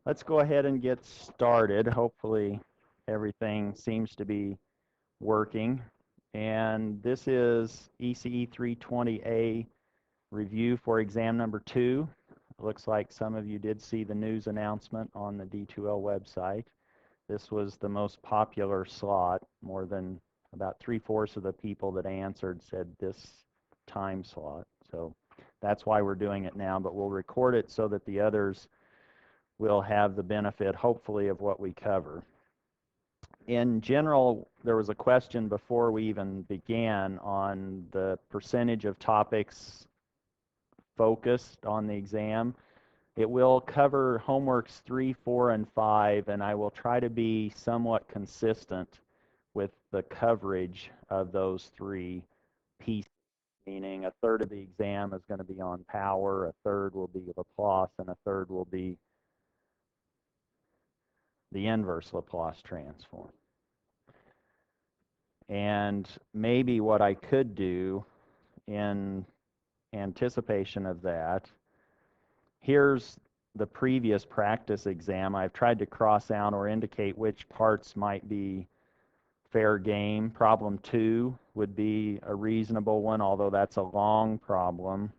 Let's go ahead and get started. Hopefully everything seems to be working. And this is ECE 320A review for exam number 2. It looks like some of you did see the news announcement on the D2L website. This was the most popular slot. More than about 3/4 of the people that answered said this time slot. So that's why we're doing it now, but we'll record it so that the others will have the benefit, hopefully, of what we cover. In general, there was a question before we even began on the percentage of topics focused on the exam. It will cover homeworks 3, 4, and 5, and I will try to be somewhat consistent with the coverage of those 3 pieces, meaning a third of the exam is going to be on power, a third will be Laplace, and a third will be the inverse Laplace transform. And maybe what I could do in anticipation of that, here's the previous practice exam. I've tried to cross out or indicate which parts might be fair game. Problem 2 would be a reasonable one, although that's a long problem.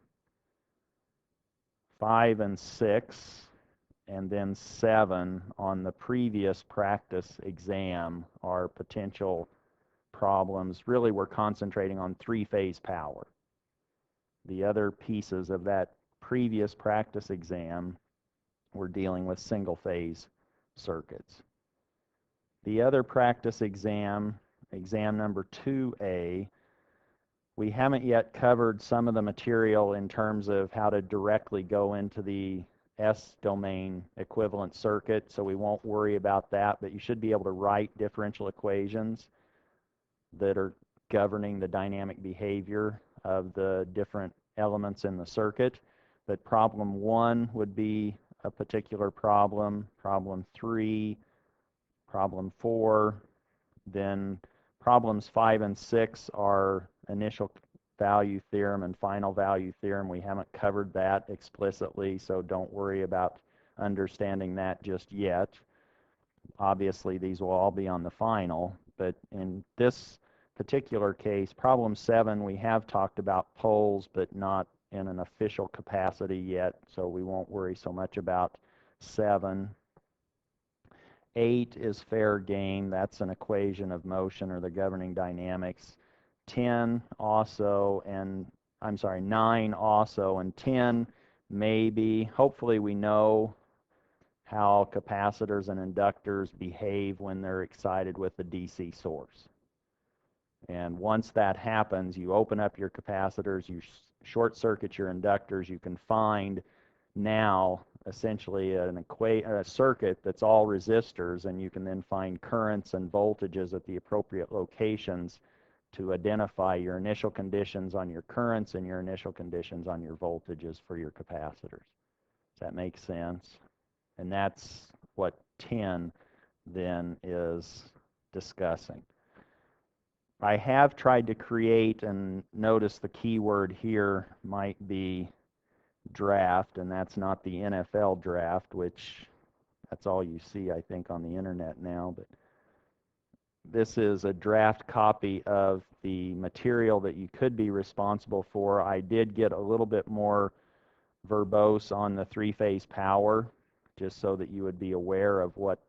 5 and 6, and then 7 on the previous practice exam are potential problems. Really, we're concentrating on 3-phase power. The other pieces of that previous practice exam, we're dealing with single-phase circuits. The other practice exam, exam number 2A, we haven't yet covered some of the material in terms of how to directly go into the S-domain equivalent circuit, so we won't worry about that, but you should be able to write differential equations that are governing the dynamic behavior of the different elements in the circuit. But problem 1 would be a particular problem, problem 3, problem 4, then problems 5 and 6 are initial value theorem and final value theorem. We haven't covered that explicitly, so don't worry about understanding that just yet. Obviously, these will all be on the final, but in this particular case, problem 7, we have talked about poles, but not in an official capacity yet, so we won't worry so much about 7. 8 is fair game. That's an equation of motion or the governing dynamics. 10 also, and I'm sorry, 9 also, and 10 maybe. Hopefully we know how capacitors and inductors behave when they're excited with the DC source. And once that happens, you open up your capacitors, you short circuit your inductors, you can find now essentially a circuit that's all resistors, and you can then find currents and voltages at the appropriate locations to identify your initial conditions on your currents and your initial conditions on your voltages for your capacitors. Does that make sense? And that's what 10 then is discussing. I have tried to create, and notice the key word here might be draft, and that's not the NFL draft, which that's all you see, I think, on the internet now. But this is a draft copy of the material that you could be responsible for. I did get a little bit more verbose on the 3-phase power, just so that you would be aware of what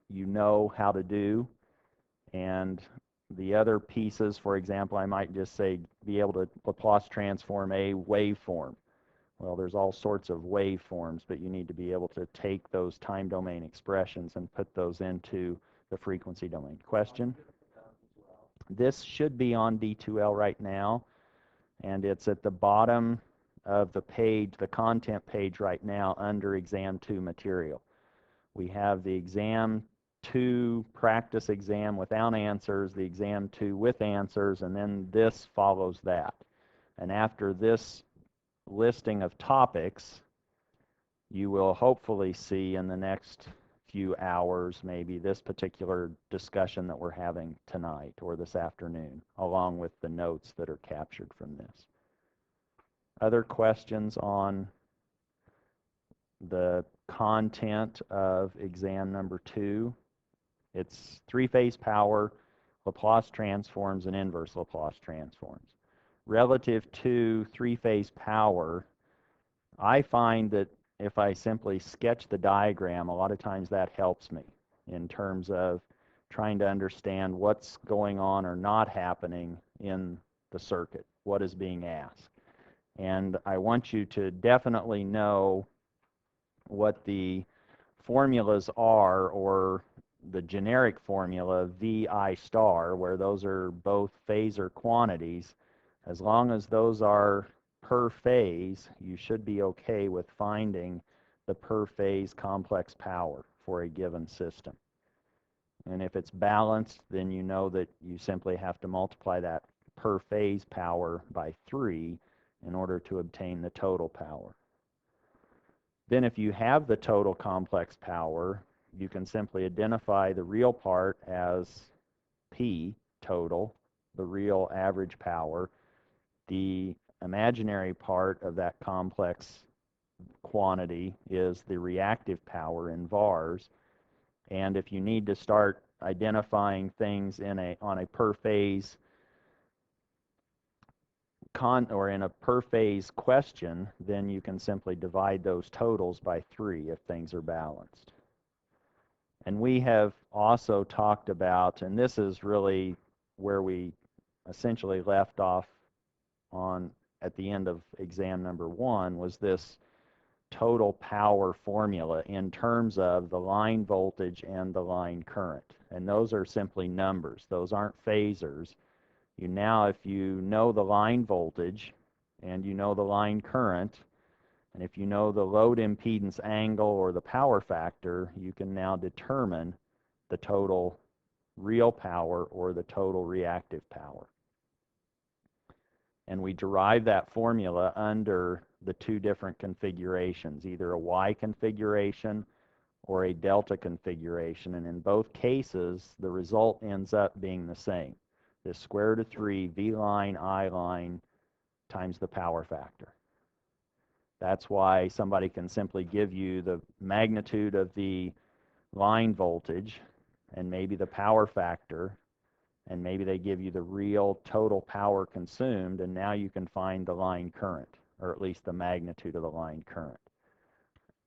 you know how to do. And the other pieces, for example, I might just say be able to Laplace transform a waveform. Well, there's all sorts of waveforms, but you need to be able to take those time domain expressions and put those into the frequency domain. Question? This should be on D2L right now, and it's at the bottom of the page, the content page right now under Exam 2 material. We have the Exam 2 practice exam without answers, the Exam 2 with answers, and then this follows that. And after this listing of topics, you will hopefully see in the next few hours maybe this particular discussion that we're having tonight or this afternoon, along with the notes that are captured from this. Other questions on the content of exam number 2? It's three-phase power, Laplace transforms, and inverse Laplace transforms. Relative to three-phase power, I find that if I simply sketch the diagram, a lot of times that helps me in terms of trying to understand what's going on or not happening in the circuit, what is being asked. And I want you to definitely know what the formulas are, or the generic formula VI star, where those are both phasor quantities. As long as those are per phase, you should be okay with finding the per phase complex power for a given system. And if it's balanced, then you know that you simply have to multiply that per phase power by 3 in order to obtain the total power. Then if you have the total complex power, you can simply identify the real part as P, total, the real average power. The imaginary part of that complex quantity is the reactive power in VARs. And if you need to start identifying things on a per phase in a per phase question, then you can simply divide those totals by 3 if things are balanced. And we have also talked about, and this is really where we essentially left off at the end of exam number 1, was this total power formula in terms of the line voltage and the line current. And those are simply numbers. Those aren't phasors. If you know the line voltage and you know the line current, and if you know the load impedance angle or the power factor, you can now determine the total real power or the total reactive power. And we derive that formula under the 2 different configurations, either a Y configuration or a delta configuration. And in both cases, the result ends up being the same. This square root of 3 V line I line times the power factor. That's why somebody can simply give you the magnitude of the line voltage and maybe the power factor, and maybe they give you the real total power consumed, and now you can find the line current, or at least the magnitude of the line current.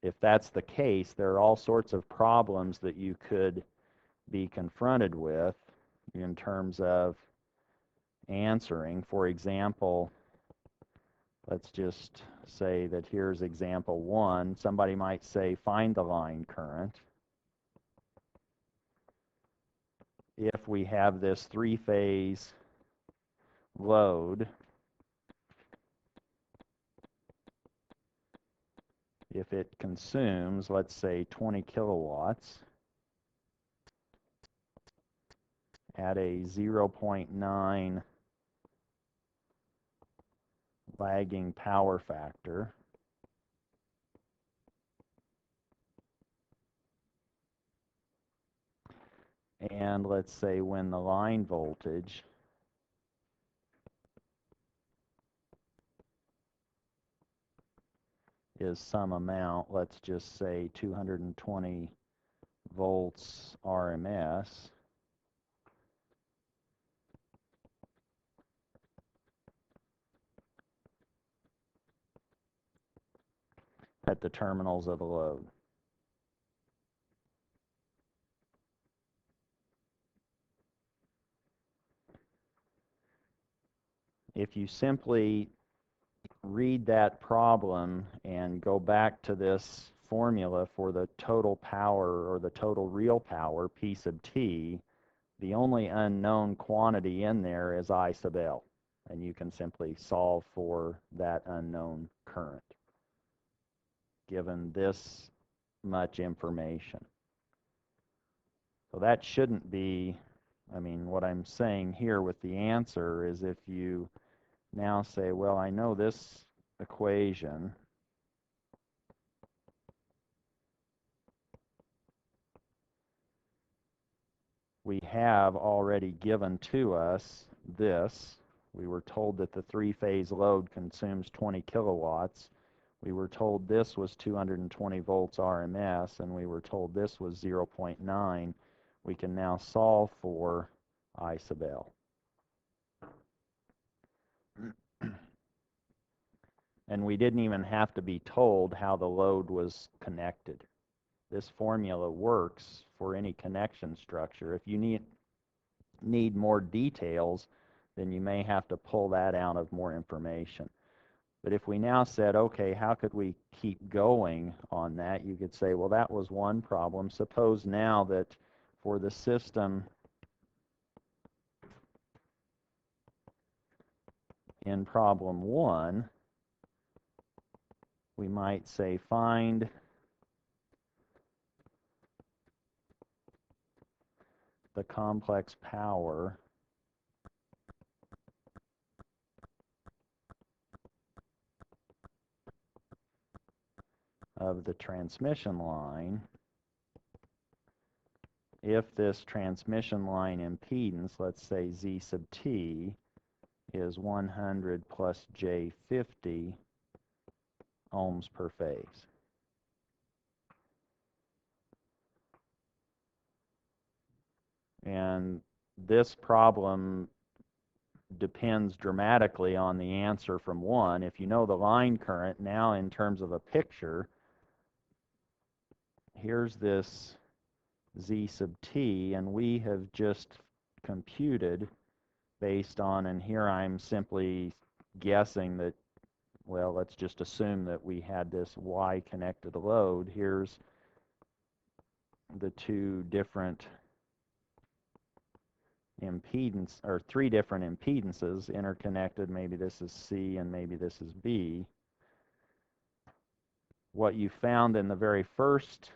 If that's the case, there are all sorts of problems that you could be confronted with in terms of answering. For example, let's just say that here's example 1. Somebody might say, find the line current. If we have this 3-phase load, if it consumes, let's say, 20 kilowatts at a 0.9 lagging power factor, and let's say when the line voltage is some amount, let's just say 220 volts RMS, at the terminals of the load. If you simply read that problem and go back to this formula for the total power, or the total real power, P sub t, the only unknown quantity in there is I sub L. And you can simply solve for that unknown current, given this much information. So that shouldn't be, what I'm saying here with the answer is, if you now say, well, I know this equation we have already given to us this, We were told that the three-phase load consumes 20 kilowatts. We were told this was 220 volts RMS, and we were told this was 0.9. We can now solve for I sub L. And we didn't even have to be told how the load was connected. This formula works for any connection structure. If you need more details, then you may have to pull that out of more information. But if we now said, okay, how could we keep going on that? You could say, well, that was one problem. Suppose now that for the system in problem 1, we might say find the complex power of the transmission line if this transmission line impedance, let's say Z sub t, is 100 plus J50 ohms per phase. And this problem depends dramatically on the answer from 1. If you know the line current, now in terms of a picture, here's this Z sub t, and we have just computed based on, and here I'm simply guessing that, well, let's just assume that we had this Y-connected load. Here's the two different impedance, or three different impedances interconnected. Maybe this is C and maybe this is B. What you found in the very first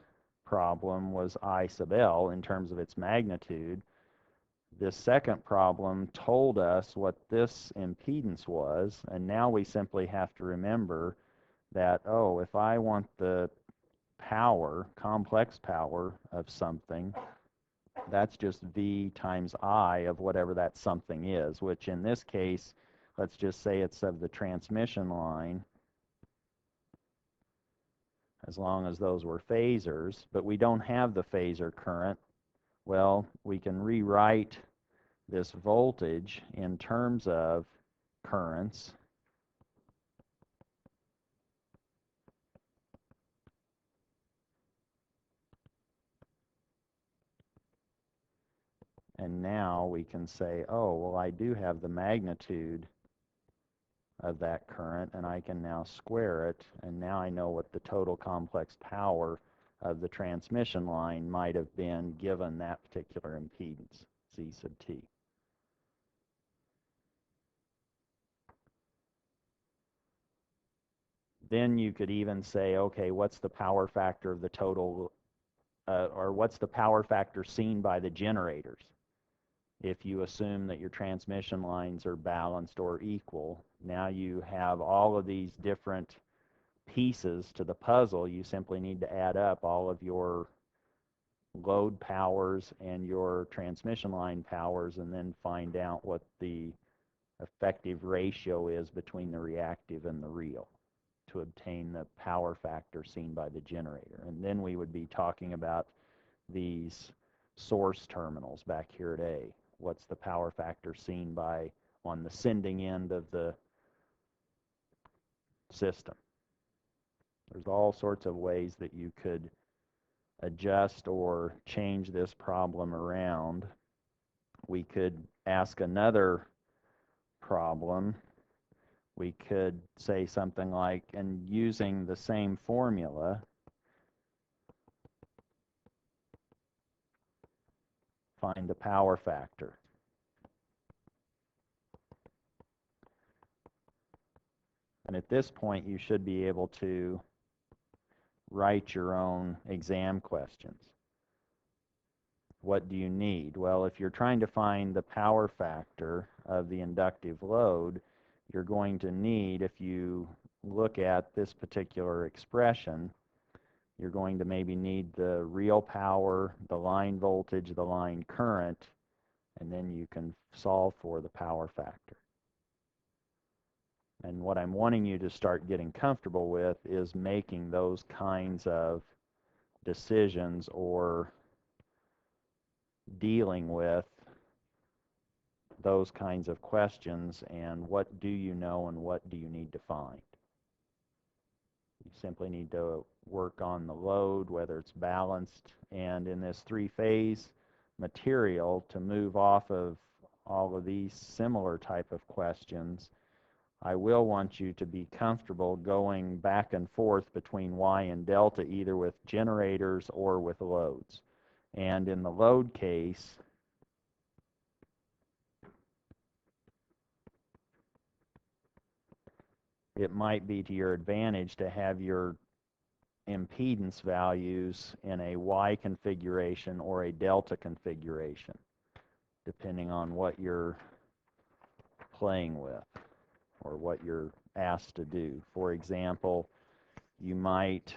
problem was I sub L in terms of its magnitude. This second problem told us what this impedance was, and now we simply have to remember that, oh, if I want the power, complex power of something, that's just V times I of whatever that something is, which in this case, let's just say it's of the transmission line, as long as those were phasors, but we don't have the phasor current. Well, we can rewrite this voltage in terms of currents. And now we can say, oh, well, I do have the magnitude of that current, and I can now square it, and now I know what the total complex power of the transmission line might have been given that particular impedance, Z sub t. Then you could even say, okay, what's the power factor of the total, or what's the power factor seen by the generators? If you assume that your transmission lines are balanced or equal, now you have all of these different pieces to the puzzle. You simply need to add up all of your load powers and your transmission line powers and then find out what the effective ratio is between the reactive and the real to obtain the power factor seen by the generator. And then we would be talking about these source terminals back here at A. What's the power factor seen by on the sending end of the system? There's all sorts of ways that you could adjust or change this problem around. We could ask another problem. We could say something like, and using the same formula, find the power factor. And at this point, you should be able to write your own exam questions. What do you need? Well, if you're trying to find the power factor of the inductive load, you're going to need, if you look at this particular expression, you're going to maybe need the real power, the line voltage, the line current, and then you can solve for the power factor. And what I'm wanting you to start getting comfortable with is making those kinds of decisions or dealing with those kinds of questions, and what do you know and what do you need to find. You simply need to work on the load, whether it's balanced, and in this three-phase material, to move off of all of these similar type of questions, I will want you to be comfortable going back and forth between Y and delta, either with generators or with loads. And in the load case, it might be to your advantage to have your impedance values in a Y configuration or a delta configuration, depending on what you're playing with or what you're asked to do. For example, you might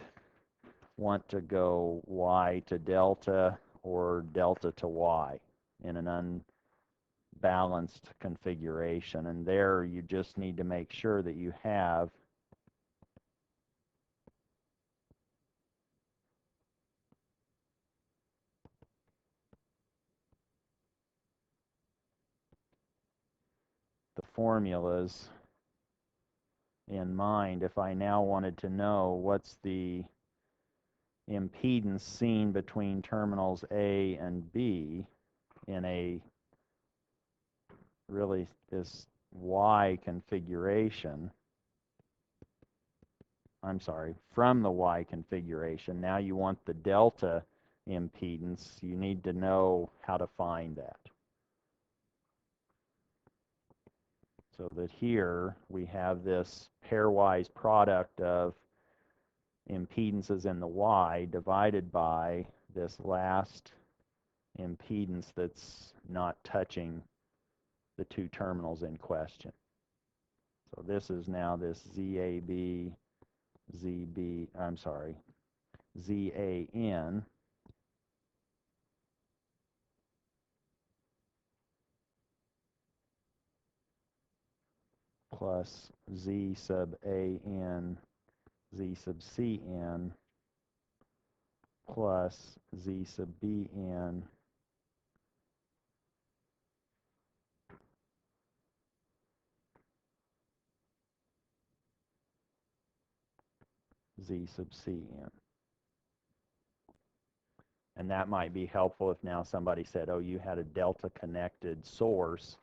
want to go Y to delta or delta to Y in an unbalanced configuration, and there you just need to make sure that you have the formulas in mind. If I now wanted to know what's the impedance seen between terminals A and B in a really this Y configuration, I'm sorry, from the Y configuration, now you want the delta impedance, you need to know how to find that. So that here we have this pairwise product of impedances in the Y divided by this last impedance that's not touching the two terminals in question. So this is now this ZAB, ZB, I'm sorry, ZAN plus Z sub AN, Z sub CN plus Z sub BN Z sub CN. And that might be helpful if now somebody said, oh, you had a delta connected source.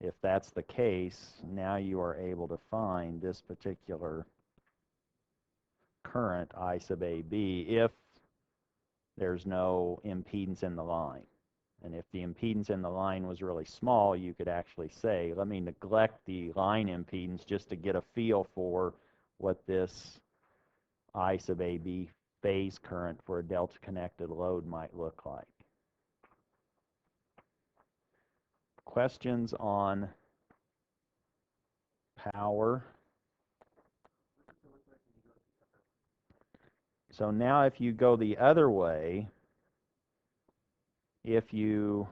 If that's the case, now you are able to find this particular current I sub AB if there's no impedance in the line. And if the impedance in the line was really small, you could actually say, let me neglect the line impedance just to get a feel for what this I sub AB phase current for a delta connected load might look like. Questions on power? So now if you go the other way, if you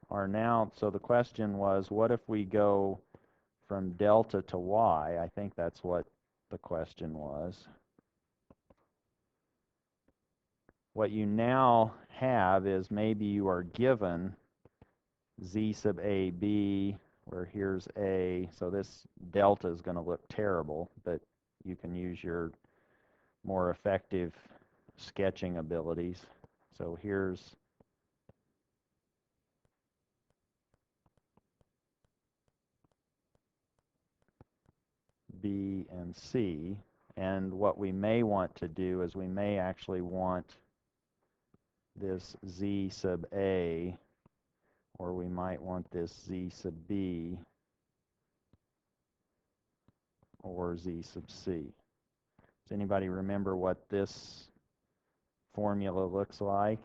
are now, so the question was, what if we go from delta to Y? I think that's what the question was. What you now have is maybe you are given Z sub AB, where here's A, so this delta is going to look terrible, but you can use your more effective sketching abilities. So here's B and C, and what we may want to do is we may actually want this Z sub A, or we might want this Z sub B, or Z sub C. Does anybody remember what this formula looks like?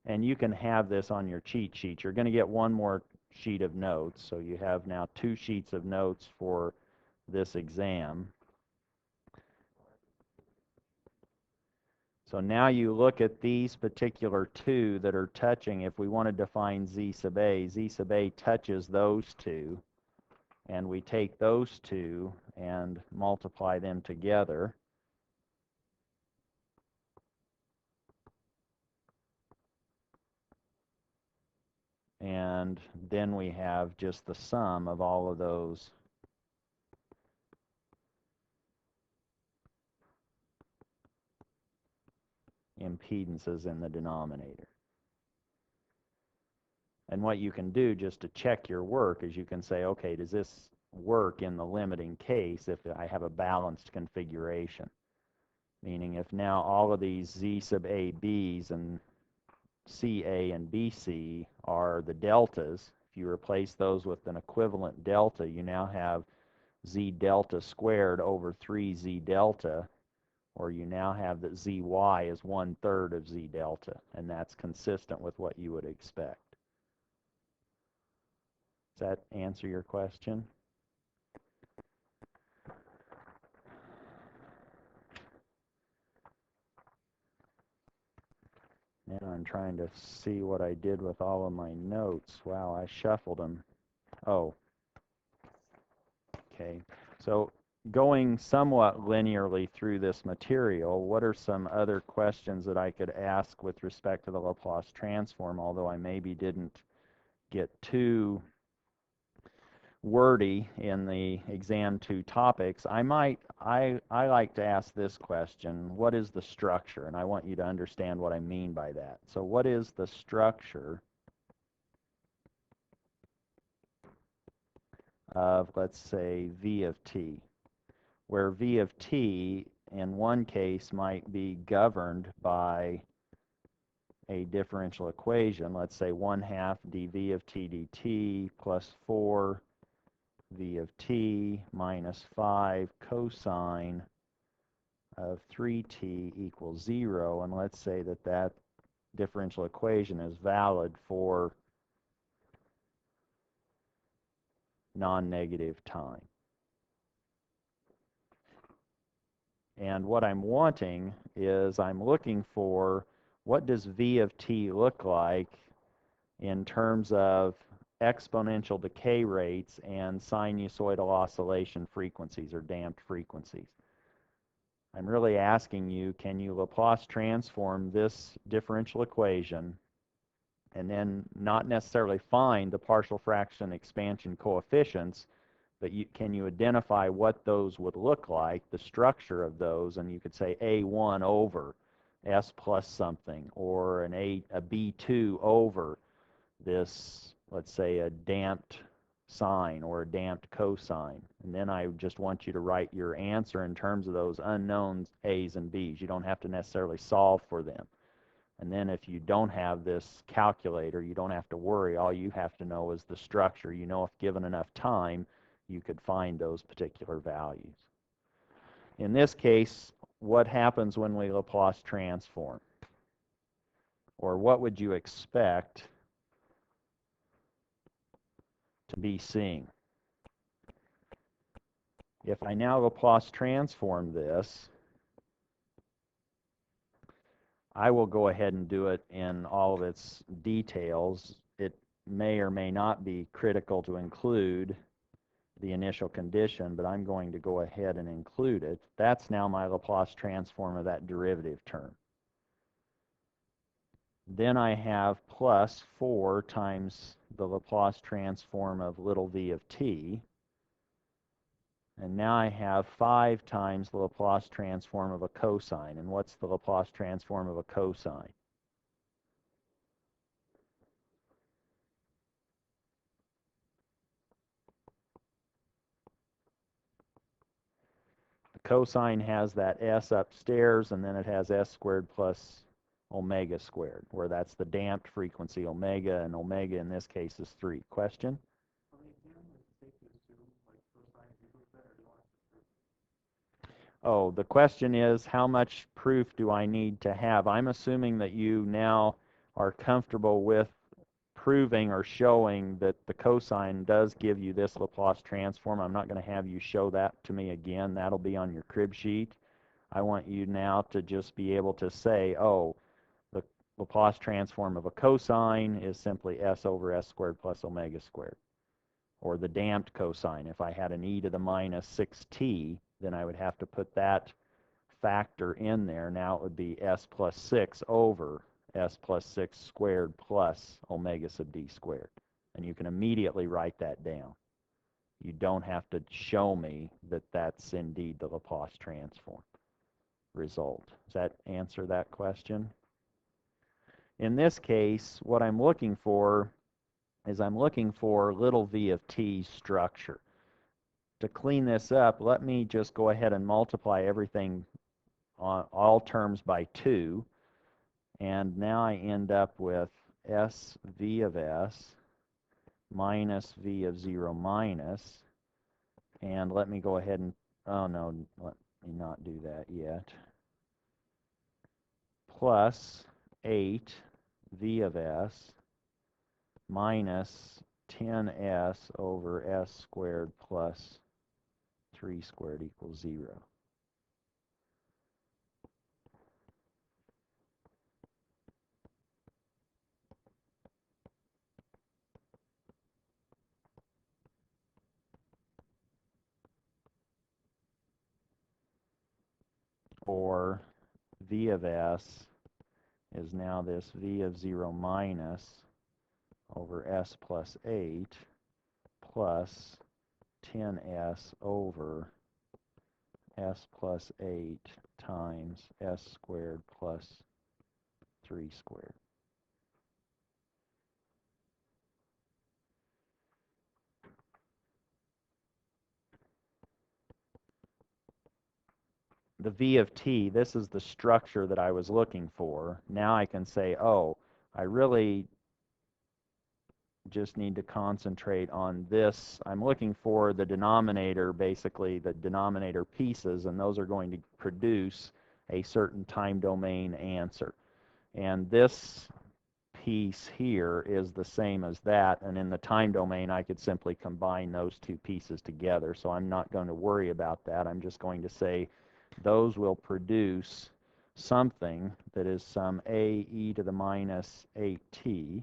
And you can have this on your cheat sheet. You're going to get one more sheet of notes, so you have now 2 sheets of notes for this exam. So now you look at these particular 2 that are touching. If we wanted to find Z sub A touches those 2, and we take those 2 and multiply them together. And then we have just the sum of all of those impedances in the denominator. And what you can do just to check your work is you can say, okay, does this work in the limiting case if I have a balanced configuration? Meaning if now all of these z sub a b's and ca and bc are the deltas, if you replace those with an equivalent delta, you now have z delta squared over 3z delta, or you now have that zy is 1/3 of z delta, and that's consistent with what you would expect. Does that answer your question? Now I'm trying to see what I did with all of my notes. Wow, I shuffled them. Oh, okay. So going somewhat linearly through this material, what are some other questions that I could ask with respect to the Laplace transform, although I maybe didn't get too wordy in the exam 2 topics? I like to ask this question: what is the structure? And I want you to understand what I mean by that. So what is the structure of, let's say, v of t, where v of t in one case might be governed by a differential equation, let's say 1/2 dv of t dt plus 4 v of t minus 5 cosine of 3t equals 0, and let's say that that differential equation is valid for non-negative time. And what I'm wanting is I'm looking for what does v of t look like in terms of exponential decay rates and sinusoidal oscillation frequencies or damped frequencies. I'm really asking you, can you Laplace transform this differential equation and then not necessarily find the partial fraction expansion coefficients, but can you identify what those would look like, the structure of those, and you could say A1 over S plus something, or a B2 over this, let's say, a damped sine or a damped cosine. And then I just want you to write your answer in terms of those unknowns, A's and B's. You don't have to necessarily solve for them. And then if you don't have this calculator, you don't have to worry. All you have to know is the structure. You know, if given enough time, you could find those particular values. In this case, what happens when we Laplace transform? Or what would you expect to be seeing? If I now Laplace transform this, I will go ahead and do it in all of its details. It may or may not be critical to include the initial condition, but I'm going to go ahead and include it. That's now my Laplace transform of that derivative term. Then I have plus 4 times the Laplace transform of little v of t. And now I have 5 times the Laplace transform of a cosine. And what's the Laplace transform of a cosine? The cosine has that s upstairs, and then it has s squared plus omega squared, where that's the damped frequency omega, and omega in this case is 3. Question? Oh, the question is, how much proof do I need to have? I'm assuming that you now are comfortable with proving or showing that the cosine does give you this Laplace transform. I'm not going to have you show that to me again. That'll be on your crib sheet. I want you now to just be able to say, oh, the Laplace transform of a cosine is simply s over s squared plus omega squared. or the damped cosine. If I had an e to the minus 6t, then I would have to put that factor in there. Now it would be s plus 6 over s plus 6 squared plus omega sub d squared. And you can immediately write that down. You don't have to show me that that's indeed the Laplace transform result. Does that answer that question? In this case, what I'm looking for is I'm looking for little v of t structure. To clean this up, let me just go ahead and multiply everything on all terms by 2. And now I end up with s v of s minus v of 0 minus. And let me go ahead and, oh no, let me not do that yet. Plus 8 v of s minus 10s over s squared plus 3 squared equals 0. Or v of s is now this v of 0 minus over s plus 8 plus 10s over s plus 8 times s squared plus 3 squared. The v of t, this is the structure that I was looking for. Now I can say, oh, I really just need to concentrate on this. I'm looking for the denominator, basically the denominator pieces, and those are going to produce a certain time domain answer. And this piece here is the same as that, and in the time domain I could simply combine those two pieces together. So I'm not going to worry about that. I'm just going to say those will produce something that is some a e to the minus 8t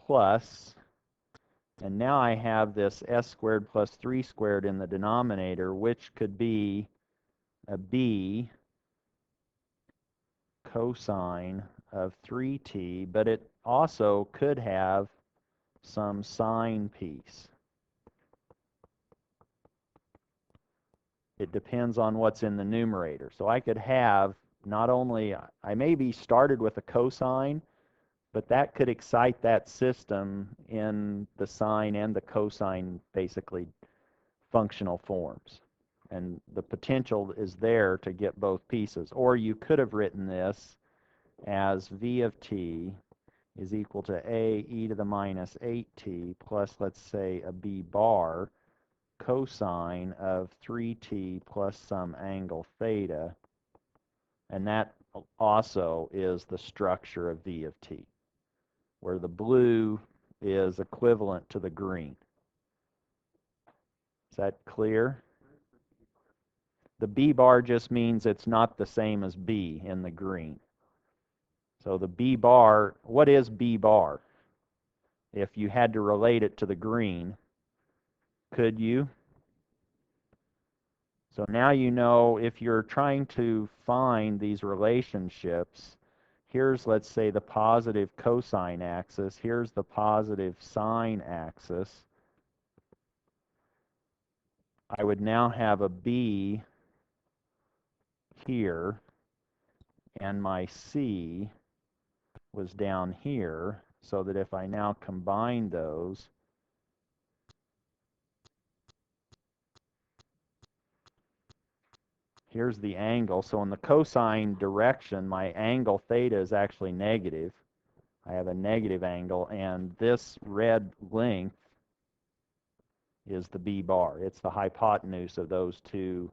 plus, and now I have this s squared plus 3 squared in the denominator, which could be a b cosine of 3t, but it also could have some sine piece. It depends on what's in the numerator. So I could have not only, I maybe started with a cosine, but that could excite that system in the sine and the cosine, basically, functional forms. And the potential is there to get both pieces. Or you could have written this as v of t is equal to a e to the minus 8t plus, let's say, a b bar cosine of 3t plus some angle theta. And that also is the structure of v of t, where the blue is equivalent to the green. Is that clear? The b bar just means it's not the same as b in the green. So the b bar, what is b bar? If you had to relate it to the green, could you? So now you know if you're trying to find these relationships, here's, let's say, the positive cosine axis, here's the positive sine axis. I would now have a b here, and my c was down here, so that if I now combine those, here's the angle. So in the cosine direction, my angle theta is actually negative. I have a negative angle, and this red length is the b bar. It's the hypotenuse of those two,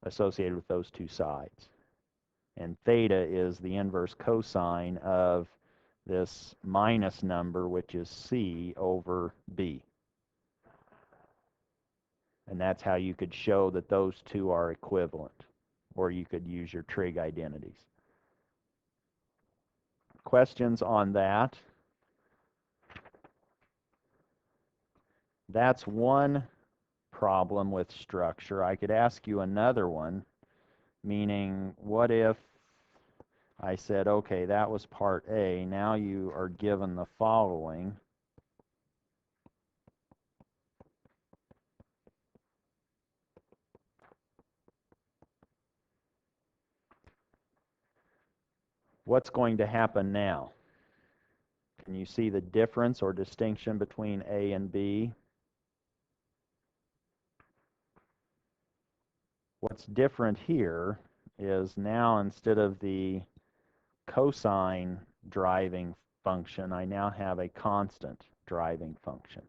associated with those two sides. And theta is the inverse cosine of this minus number, which is c over b. And that's how you could show that those two are equivalent, or you could use your trig identities. Questions on that? That's one problem with structure. I could ask you another one, meaning what if I said, okay, that was part A. Now you are given the following. What's going to happen now? Can you see the difference or distinction between A and B? What's different here is now instead of the cosine driving function, I now have a constant driving function,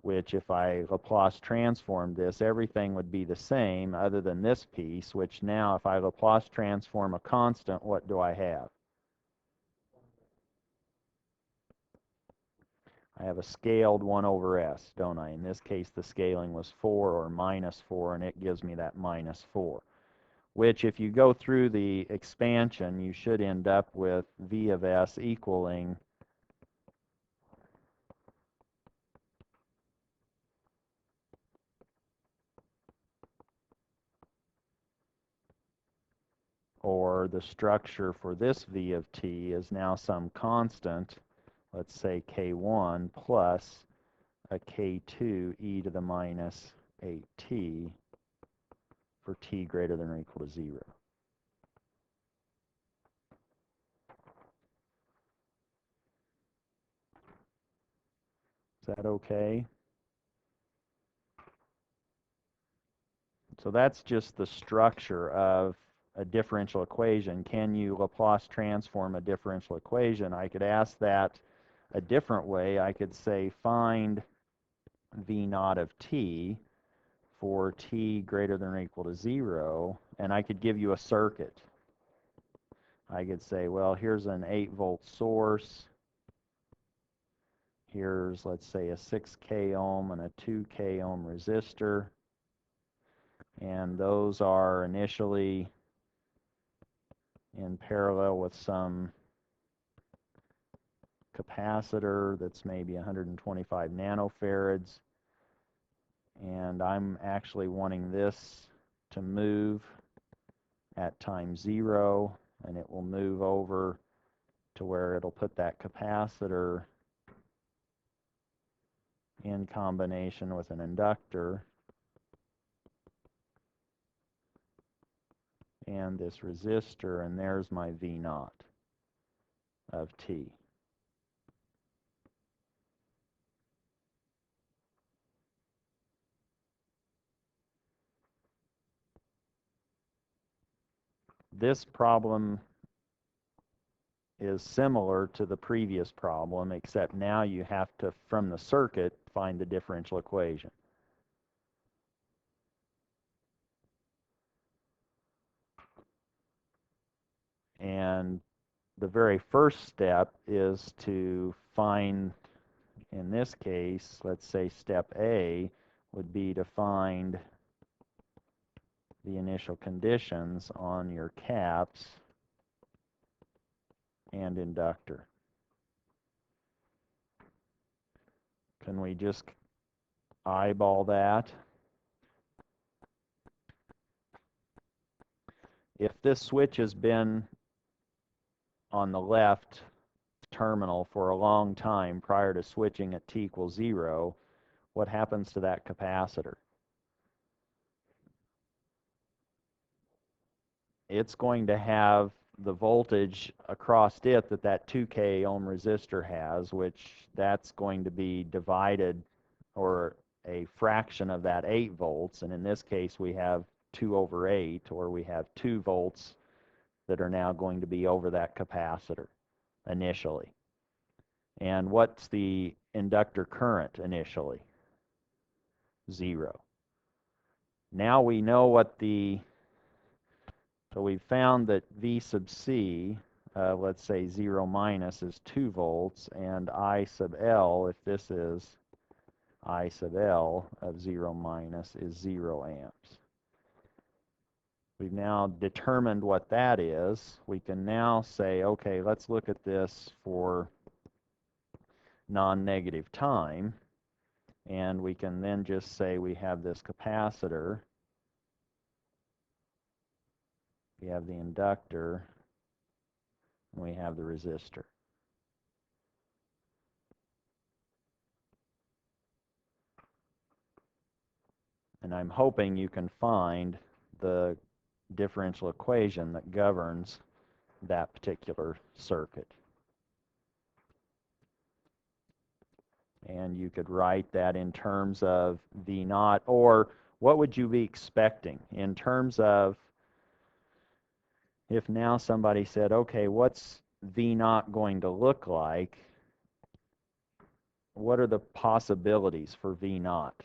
which if I Laplace transform this, everything would be the same other than this piece, which now if I Laplace transform a constant, what do I have? I have a scaled 1 over s, don't I? In this case, the scaling was 4 or minus 4, and it gives me that minus 4, which if you go through the expansion, you should end up with v of s equaling or the structure for this v of t is now some constant, let's say k1 plus a k2 e to the minus 8t for t greater than or equal to 0. Is that okay? So that's just the structure of a differential equation. Can you Laplace transform a differential equation? I could ask that a different way. I could say find v naught of t for t greater than or equal to 0, and I could give you a circuit. I could say, well, here's an 8-volt source. Here's, let's say, a 6K ohm and a 2K ohm resistor. And those are initially in parallel with some capacitor that's maybe 125 nanofarads. And I'm actually wanting this to move at time 0, and it will move over to where it'll put that capacitor in combination with an inductor and this resistor, and there's my V naught of t. This problem is similar to the previous problem, except now you have to, from the circuit, find the differential equation. And the very first step is to find, in this case, let's say step A would be to find the initial conditions on your caps and inductor. Can we just eyeball that? If this switch has been on the left terminal for a long time prior to switching at t equals 0, what happens to that capacitor? It's going to have the voltage across it that that 2K ohm resistor has, which that's going to be divided, or a fraction of that 8 volts. And in this case, we have 2 over 8, or we have 2 volts that are now going to be over that capacitor initially. And what's the inductor current initially? 0. Now we know what so we've found that V sub C, let's say 0 minus, is 2 volts, and I sub L, if this is I sub L of 0 minus, is 0 amps. We've now determined what that is. We can now say, okay, let's look at this for non-negative time. And we can then just say we have this capacitor, we have the inductor, and we have the resistor. And I'm hoping you can find the differential equation that governs that particular circuit. And you could write that in terms of V naught, or what would you be expecting in terms of, if now somebody said, okay, what's V naught going to look like? What are the possibilities for V naught?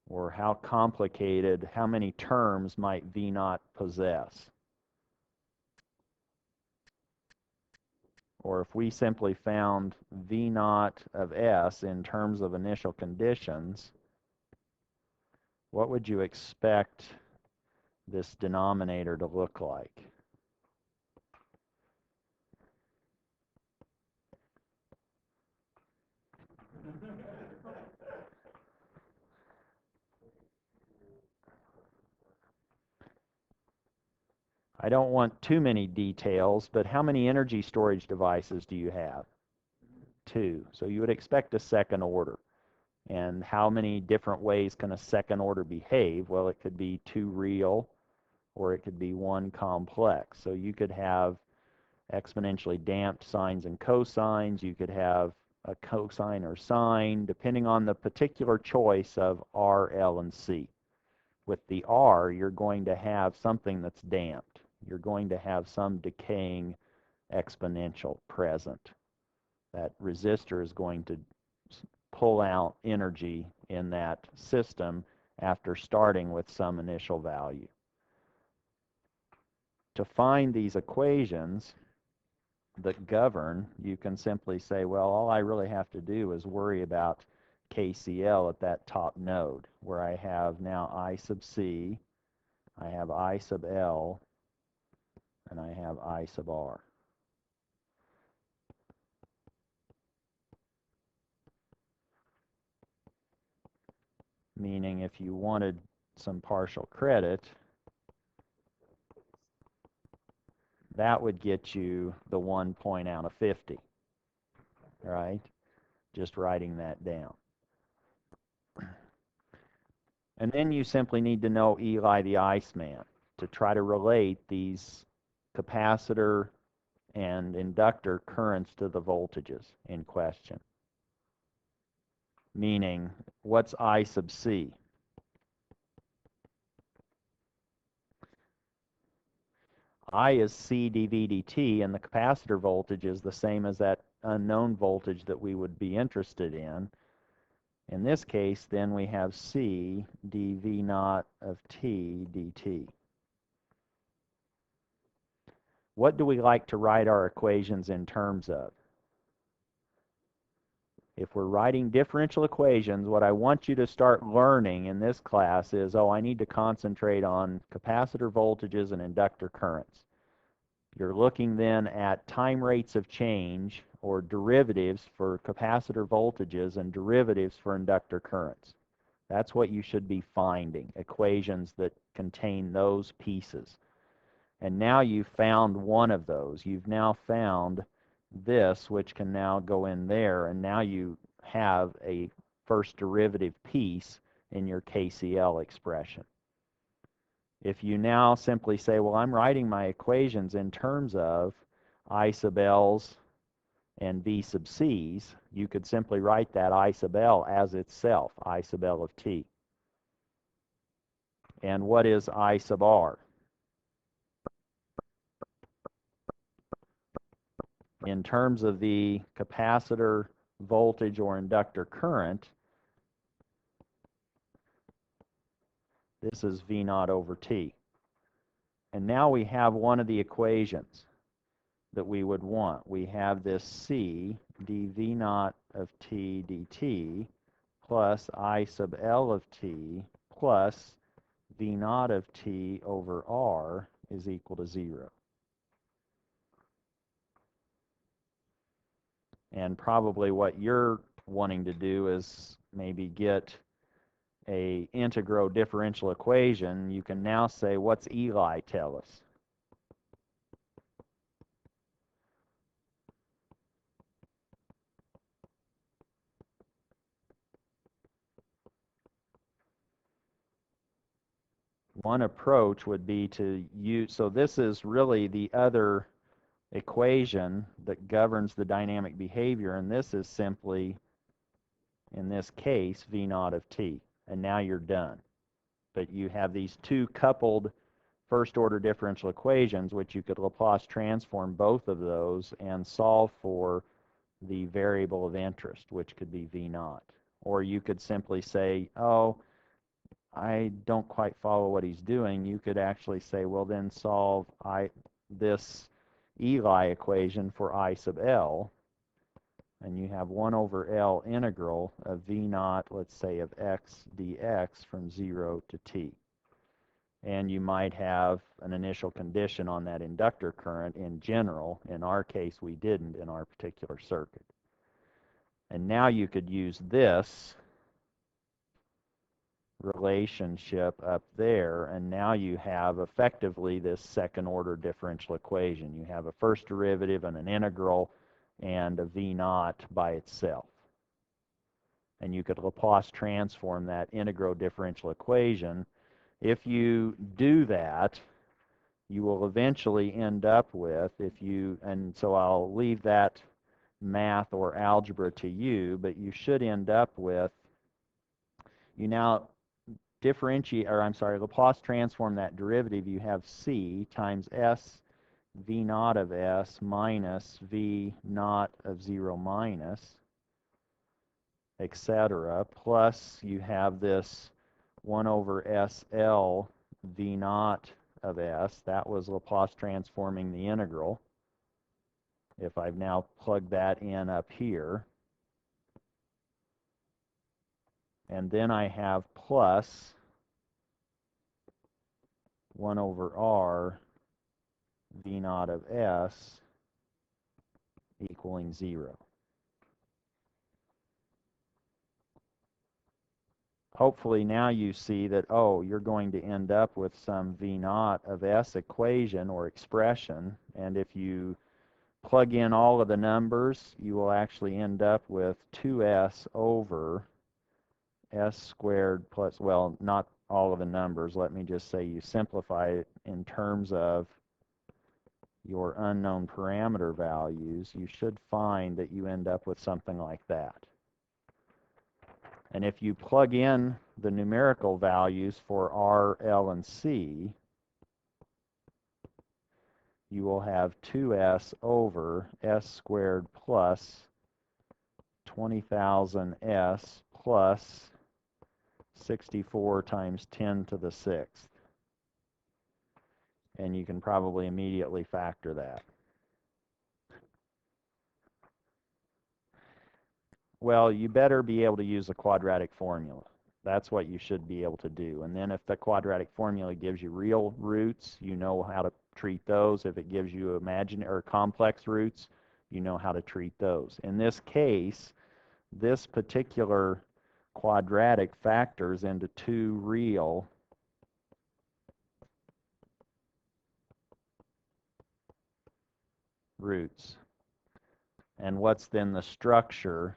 Or how complicated, how many terms might V naught possess? Or if we simply found V naught of S in terms of initial conditions, what would you expect this denominator to look like? I don't want too many details, but how many energy storage devices do you have? 2. So you would expect a second order. And how many different ways can a second order behave? Well, it could be 2 real, or it could be 1 complex. So you could have exponentially damped sines and cosines. You could have a cosine or sine, depending on the particular choice of R, L, and C. With the R, you're going to have something that's damped. You're going to have some decaying exponential present. That resistor is going to pull out energy in that system after starting with some initial value. To find these equations that govern, you can simply say, well, all I really have to do is worry about KCL at that top node, where I have now I sub C, I have I sub L, and I have I sub R. Meaning if you wanted some partial credit, that would get you the 1 point out of 50, right? Just writing that down. And then you simply need to know Eli the Iceman to try to relate these capacitor and inductor currents to the voltages in question. Meaning, what's I sub C? I is C dV dt, and the capacitor voltage is the same as that unknown voltage that we would be interested in. In this case, then we have C dV naught of t dt. What do we like to write our equations in terms of? If we're writing differential equations, what I want you to start learning in this class is, oh, I need to concentrate on capacitor voltages and inductor currents. You're looking then at time rates of change, or derivatives for capacitor voltages and derivatives for inductor currents. That's what you should be finding, equations that contain those pieces. And now you've found one of those. You've now found this, which can now go in there, and now you have a first derivative piece in your KCL expression. If you now simply say, well, I'm writing my equations in terms of I sub L's and V sub C's, you could simply write that I sub L as itself, I sub L of t. And what is I sub R? In terms of the capacitor voltage or inductor current, this is V naught over T. And now we have one of the equations that we would want. We have this C dV naught of T dt plus I sub L of T plus V naught of T over R is equal to 0. And probably what you're wanting to do is maybe get a integral differential equation, you can now say, what's Eli tell us? One approach would be to use, so this is really the other equation that governs the dynamic behavior, and this is simply, in this case, V naught of t. And now you're done. But you have these two coupled first-order differential equations, which you could Laplace transform both of those and solve for the variable of interest, which could be V naught. Or you could simply say, oh, I don't quite follow what he's doing. You could actually say, well, then solve this Eli equation for I sub L, and you have 1 over L integral of V naught, let's say, of x dx from 0 to t. And you might have an initial condition on that inductor current in general. In our case, we didn't in our particular circuit. And now you could use this relationship up there, and now you have effectively this second order differential equation. You have a first derivative and an integral and a V naught by itself. And you could Laplace transform that integral differential equation. If you do that, you will eventually end up with, and so I'll leave that math or algebra to you, but you should end up with, you now Laplace transform that derivative. You have c times s v naught of s minus v naught of 0 minus, etc., plus you have this 1 over sl v naught of s. That was Laplace transforming the integral. If I've now plugged that in up here, and then I have plus 1 over r v naught of s equaling 0. Hopefully now you see that, oh, you're going to end up with some v naught of s equation or expression, and if you plug in all of the numbers, you will actually end up with 2s over s squared plus, well, not all of the numbers. Let me just say you simplify it in terms of your unknown parameter values. You should find that you end up with something like that. And if you plug in the numerical values for R, L, and C, you will have 2s over s squared plus 20,000 s plus 64 times 10 to the 6th. And you can probably immediately factor that. Well, you better be able to use a quadratic formula. That's what you should be able to do. And then if the quadratic formula gives you real roots, you know how to treat those. If it gives you imaginary or complex roots, you know how to treat those. In this case, this particular quadratic factors into two real roots. And what's then the structure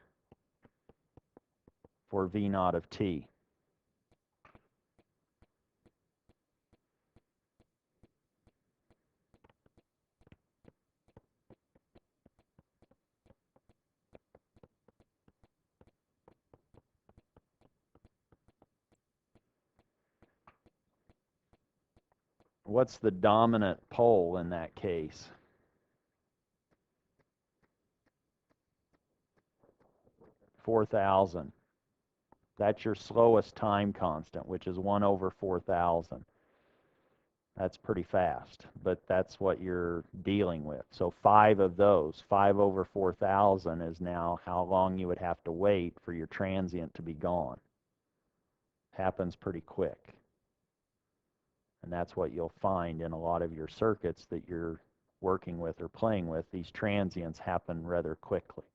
for V naught of t? What's the dominant pole in that case? $4,000. That's your slowest time constant, which is 1 over 4,000. That's pretty fast, but that's what you're dealing with. So 5 of those, 5 over 4,000 is now how long you would have to wait for your transient to be gone. Happens pretty quick. And that's what you'll find in a lot of your circuits that you're working with or playing with. These transients happen rather quickly.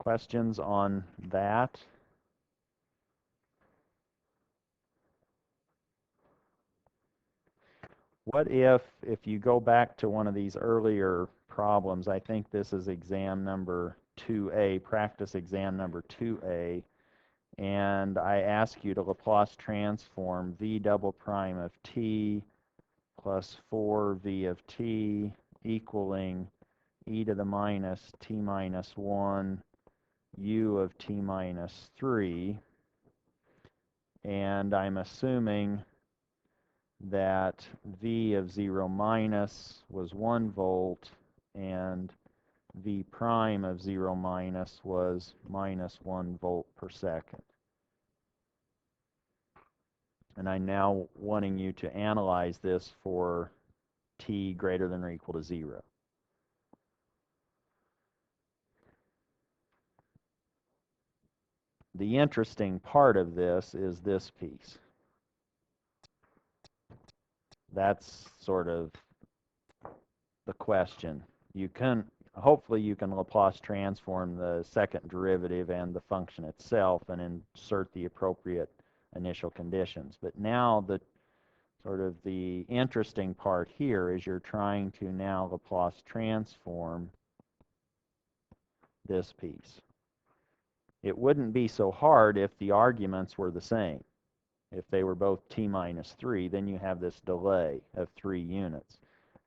Questions on that? What if you go back to one of these earlier problems, I think this is exam number 2A, practice exam number 2A, and I ask you to Laplace transform v double prime of t plus 4v of t equaling e to the minus t minus 1 u of t minus 3, and I'm assuming that v of 0 minus was 1 volt and v prime of 0 minus was minus 1 volt per second. And I'm now wanting you to analyze this for t greater than or equal to 0. The interesting part of this is this piece. That's sort of the question. Hopefully you can Laplace transform the second derivative and the function itself and insert the appropriate initial conditions. But now the interesting part here is you're trying to now Laplace transform this piece. It wouldn't be so hard if the arguments were the same. If they were both t minus 3, then you have this delay of 3 units.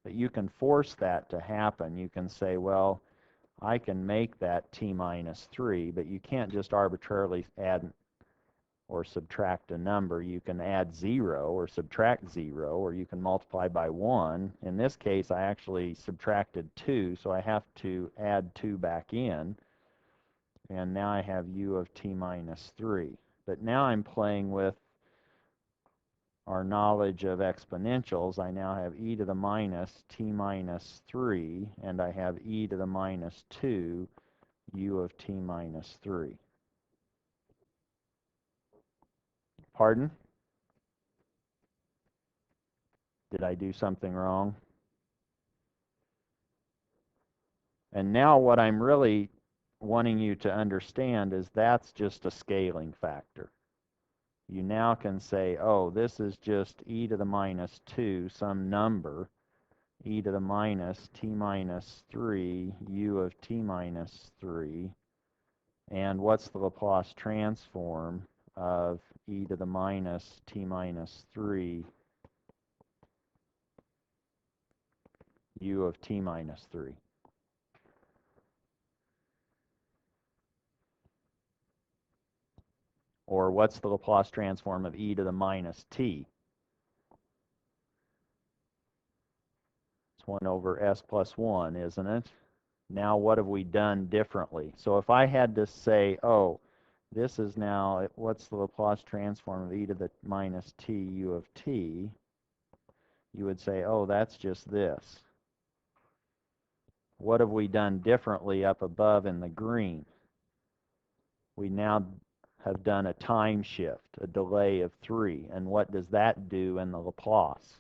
But you can force that to happen. You can say, well, I can make that t minus 3, but you can't just arbitrarily add or subtract a number. You can add 0 or subtract 0, or you can multiply by 1. In this case, I actually subtracted 2, so I have to add 2 back in. And now I have u of t minus 3. But now I'm playing with our knowledge of exponentials. I now have e to the minus t minus 3, and I have e to the minus 2 u of t minus 3. Pardon? Did I do something wrong? And now what I'm really wanting you to understand is that's just a scaling factor. You now can say, oh, this is just e to the minus 2, some number, e to the minus t minus 3 u of t minus 3. And what's the Laplace transform of e to the minus t minus 3 u of t minus 3? Or what's the Laplace transform of e to the minus t? It's 1 over s plus 1, isn't it? Now what have we done differently? So if I had to say, oh, this is now, what's the Laplace transform of e to the minus t u of t? You would say, oh, that's just this. What have we done differently up above in the green? We now have done a time shift, a delay of 3. And what does that do in the Laplace?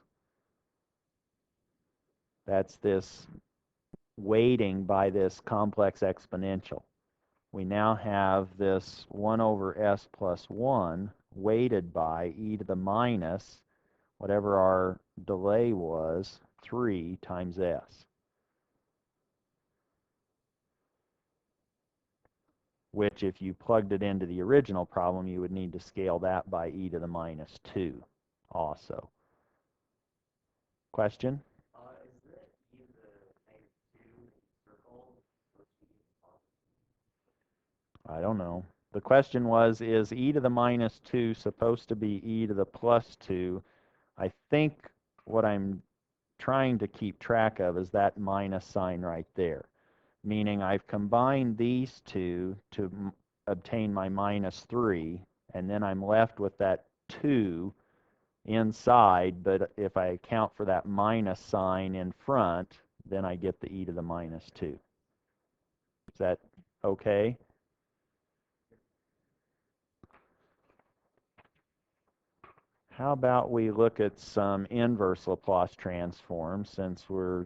That's this weighting by this complex exponential. We now have this 1 over s plus 1 weighted by e to the minus, whatever our delay was, 3 times s. Which, if you plugged it into the original problem, you would need to scale that by e to the minus 2 also. Question? Is it e to the negative 2 circle? I don't know. The question was, is e to the minus 2 supposed to be e to the plus 2? I think what I'm trying to keep track of is that minus sign right there. Meaning I've combined these two to obtain my minus 3, and then I'm left with that 2 inside, but if I account for that minus sign in front, then I get the e to the minus 2. Is that okay? How about we look at some inverse Laplace transforms, since we're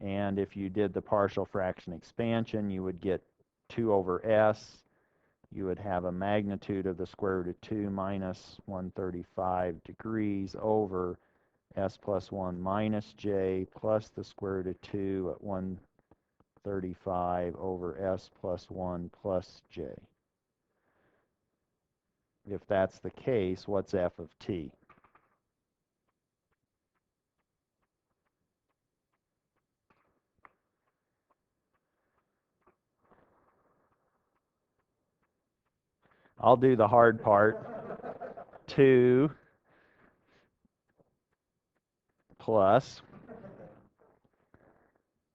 And if you did the partial fraction expansion, you would get 2 over s. You would have a magnitude of the square root of 2 minus 135 degrees over s plus 1 minus j plus the square root of 2 at 135 over s plus 1 plus j. If that's the case, what's f of t? I'll do the hard part. 2 plus.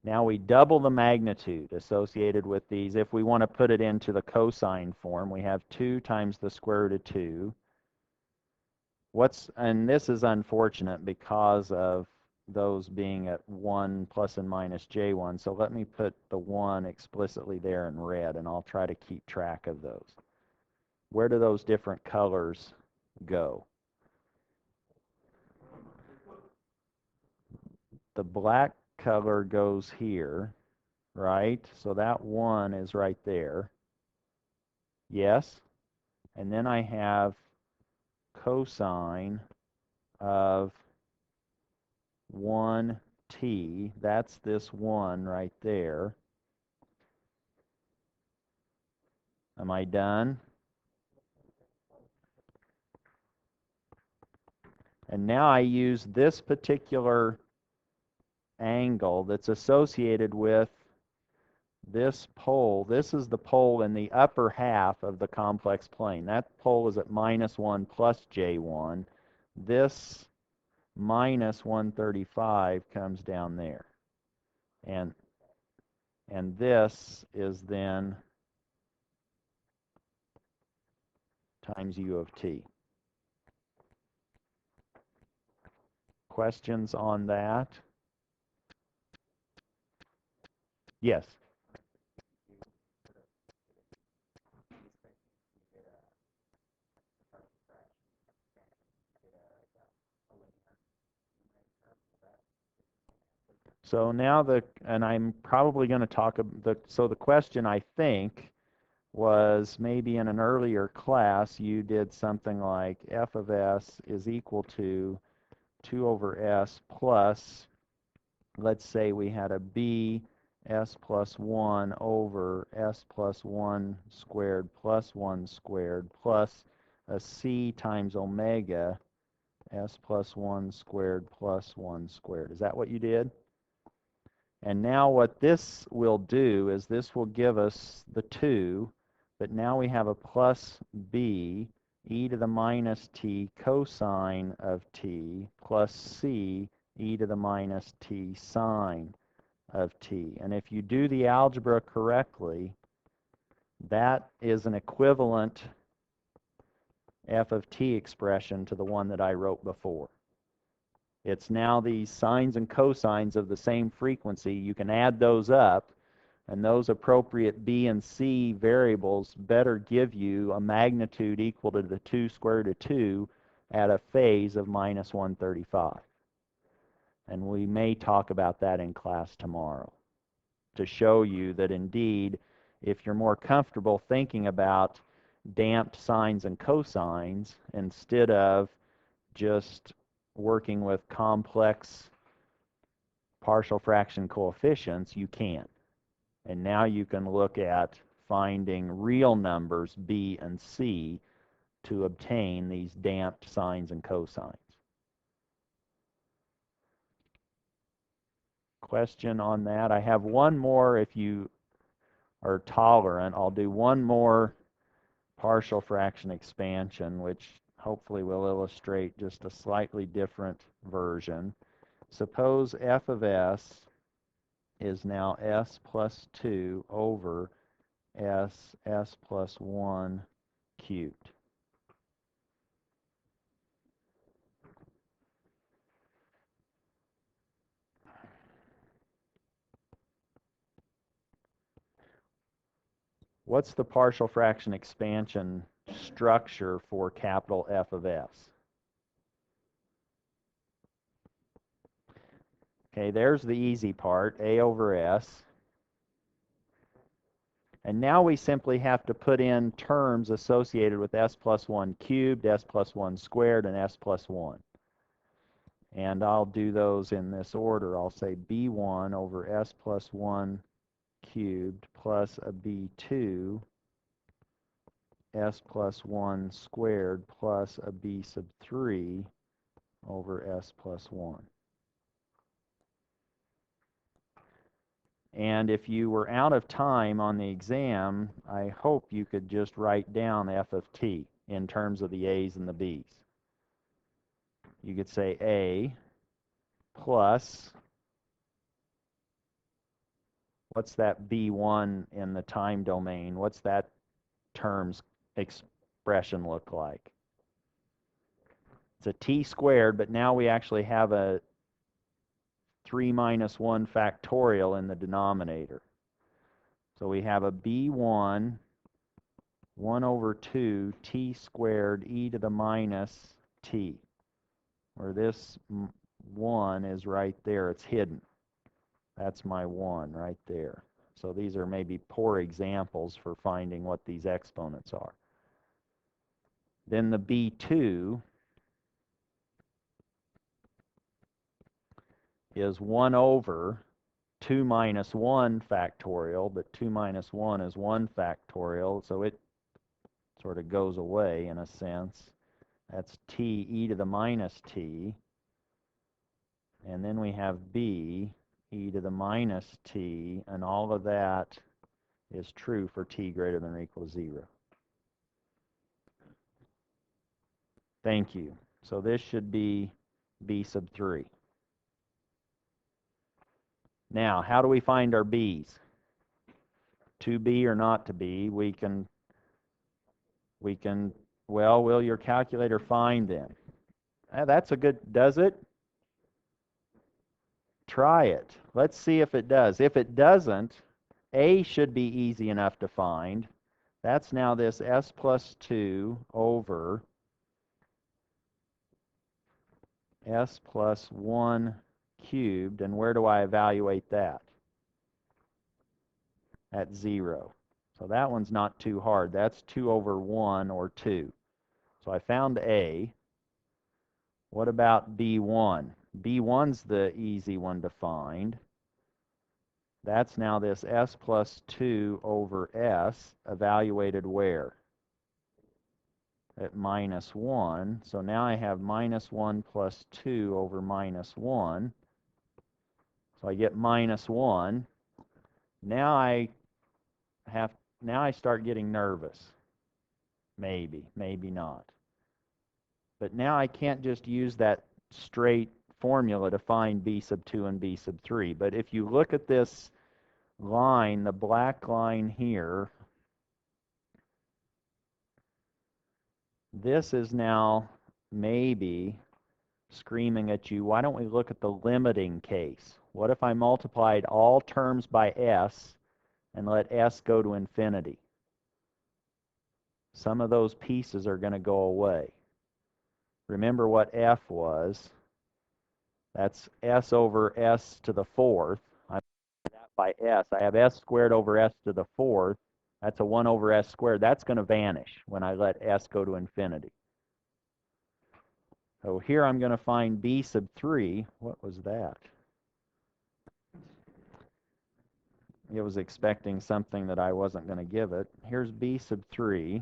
Now we double the magnitude associated with these. If we want to put it into the cosine form, we have 2 times the square root of 2. And this is unfortunate because of those being at 1 plus and minus j1. So let me put the 1 explicitly there in red, and I'll try to keep track of those. Where do those different colors go? The black color goes here, right? So that 1 is right there. Yes? And then I have cosine of 1t. That's this 1 right there. Am I done? And now I use this particular angle that's associated with this pole. This is the pole in the upper half of the complex plane. That pole is at minus 1 plus j1. This minus 135 comes down there. And this is then times u of t. Questions on that? Yes. So now and I'm probably going to talk so the question I think was maybe in an earlier class you did something like f of s is equal to 2 over s plus, let's say we had a b s plus 1 over s plus 1 squared plus 1 squared plus a c times omega s plus 1 squared plus 1 squared. Is that what you did? And now what this will do is this will give us the 2, but now we have a plus b e to the minus t cosine of t plus c e to the minus t sine of t. And if you do the algebra correctly, that is an equivalent f of t expression to the one that I wrote before. It's now these sines and cosines of the same frequency. You can add those up, and those appropriate b and c variables better give you a magnitude equal to the 2 square root of 2 at a phase of minus 135. And we may talk about that in class tomorrow to show you that indeed, if you're more comfortable thinking about damped sines and cosines instead of just working with complex partial fraction coefficients, you can. And now you can look at finding real numbers b and c to obtain these damped sines and cosines. Question on that? I have one more. If you are tolerant, I'll do one more partial fraction expansion, which hopefully will illustrate just a slightly different version. Suppose f of s is now s plus 2 over s plus 1 cubed. What's the partial fraction expansion structure for capital F of s? Okay, there's the easy part, a over s. And now we simply have to put in terms associated with s plus 1 cubed, s plus 1 squared, and s plus 1. And I'll do those in this order. I'll say b1 over s plus 1 cubed plus a b2 s plus 1 squared plus a b sub 3 over s plus 1. And if you were out of time on the exam, I hope you could just write down f of t in terms of the a's and the b's. You could say a plus, what's that b1 in the time domain? What's that term's expression look like? It's a t squared, but now we actually have a 3 minus 1 factorial in the denominator. So we have a b1 1 over 2 t squared e to the minus t, where this 1 is right there. It's hidden. That's my 1 right there. So these are maybe poor examples for finding what these exponents are. Then the b2 is 1 over 2 minus 1 factorial, but 2 minus 1 is 1 factorial, so it sort of goes away in a sense. That's t e to the minus t. And then we have b e to the minus t, and all of that is true for t greater than or equal to 0. Thank you. So this should be b sub 3. Now, how do we find our b's? To be or not to be? We can, well, will your calculator find them? That's a good, does it? Try it. Let's see if it does. If it doesn't, a should be easy enough to find. That's now this s plus 2 over s plus 1 cubed. And where do I evaluate that? At 0. So that one's not too hard. That's 2 over 1, or 2. So I found a. What about b1? b1's the easy one to find. That's now this s plus 2 over s, evaluated where? At minus 1. So now I have minus 1 plus 2 over minus 1. So I get minus 1. Now I start getting nervous. Maybe, maybe not. But now I can't just use that straight formula to find b sub 2 and b sub 3. But if you look at this line, the black line here, this is now maybe screaming at you, why don't we look at the limiting case? What if I multiplied all terms by s and let s go to infinity? Some of those pieces are going to go away. Remember what f was. That's s over s to the 4th. I multiply that by s. I have s squared over s to the 4th. That's a 1 over s squared. That's going to vanish when I let s go to infinity. So here I'm going to find b sub 3. What was that? It was expecting something that I wasn't going to give it. Here's b sub 3.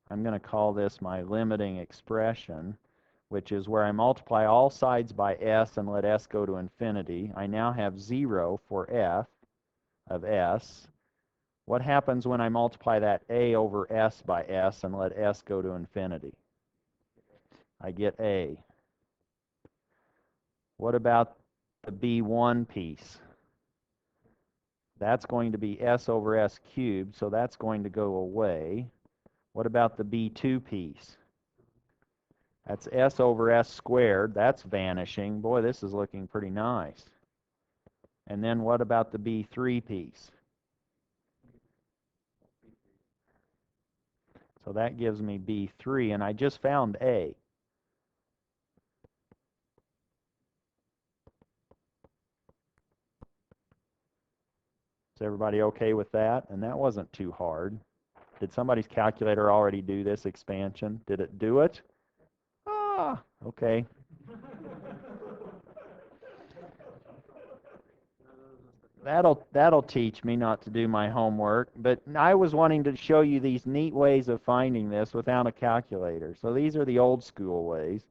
I'm going to call this my limiting expression, which is where I multiply all sides by s and let s go to infinity. I now have 0 for f of s. What happens when I multiply that a over s by s and let s go to infinity? I get a. What about the b1 piece? That's going to be s over s cubed, so that's going to go away. What about the b2 piece? That's s over s squared. That's vanishing. Boy, this is looking pretty nice. And then what about the b3 piece? So that gives me b3, and I just found a. Is everybody okay with that? And that wasn't too hard. Did somebody's calculator already do this expansion? Did it do it? Ah, okay. That'll teach me not to do my homework, but I was wanting to show you these neat ways of finding this without a calculator. So these are the old school ways.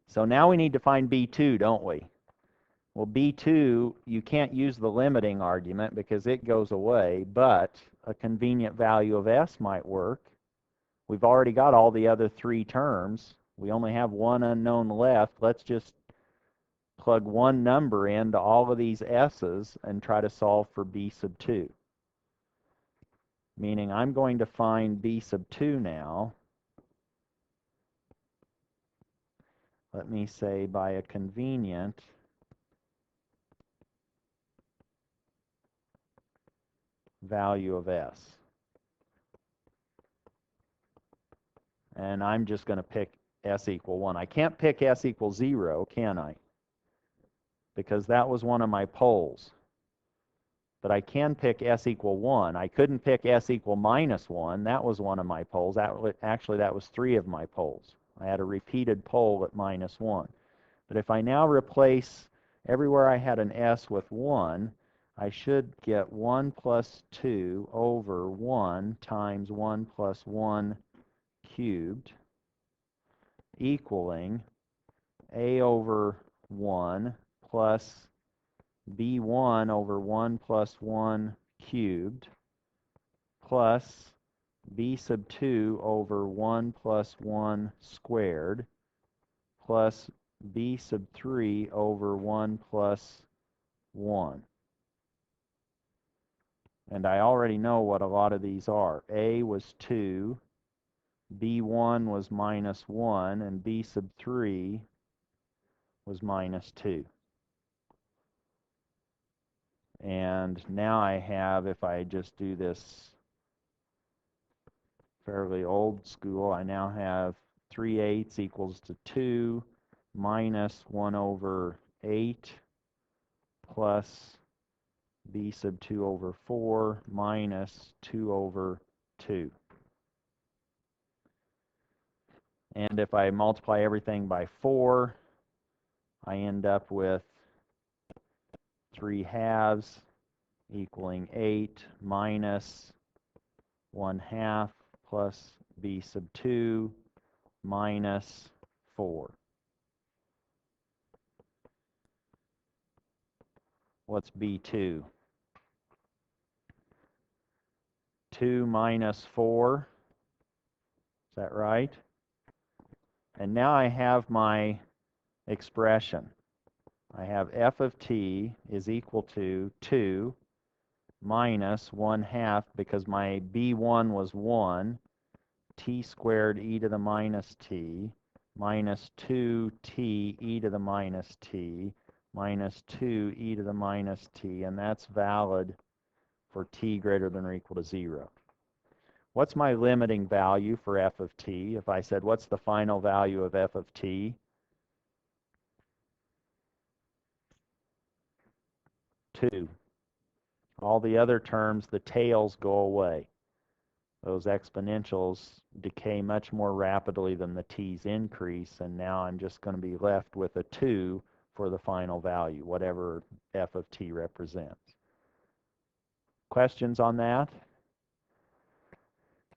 So now we need to find B2, don't we? Well, B2, you can't use the limiting argument because it goes away, but a convenient value of S might work. We've already got all the other three terms. We only have one unknown left. Let's just plug one number into all of these S's and try to solve for B sub 2. Meaning I'm going to find B sub 2 now. Let me say by a convenient value of S. And I'm just going to pick S equal 1. I can't pick S equal 0, can I? Because that was one of my poles. But I can pick S equal 1. I couldn't pick S equal minus 1. That was one of my poles. Actually, that was 3 of my poles. I had a repeated pole at minus 1. But if I now replace everywhere I had an S with 1, I should get 1 plus 2 over 1 times 1 plus 1 cubed equaling A over 1 plus B1 over 1 plus 1 cubed plus B sub 2 over 1 plus 1 squared plus B sub 3 over 1 plus 1. And I already know what a lot of these are. A was 2, B1 was minus 1, and B sub 3 was minus 2. And now I have, if I just do this fairly old school, I now have 3/8 equals to 2 minus 1 over 8 plus B sub 2 over 4 minus 2 over 2. And if I multiply everything by 4, I end up with 3/2 equaling 8 minus 1/2 plus B sub 2 minus 4. What's B2? 2 minus 4. Is that right? And now I have my expression. I have f of t is equal to 2 minus 1/2, because my b1 was 1, t squared e to the minus t, minus 2t e to the minus t, minus 2 e to the minus t, and that's valid for t greater than or equal to 0. What's my limiting value for f of t? If I said, what's the final value of f of t? 2. All the other terms, the tails go away. Those exponentials decay much more rapidly than the t's increase, and now I'm just going to be left with a 2 for the final value, whatever f of t represents. Questions on that?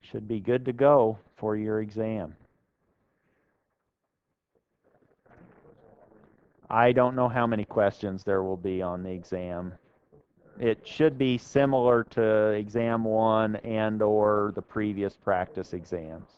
Should be good to go for your exam. I don't know how many questions there will be on the exam. It should be similar to exam 1 and or the previous practice exams.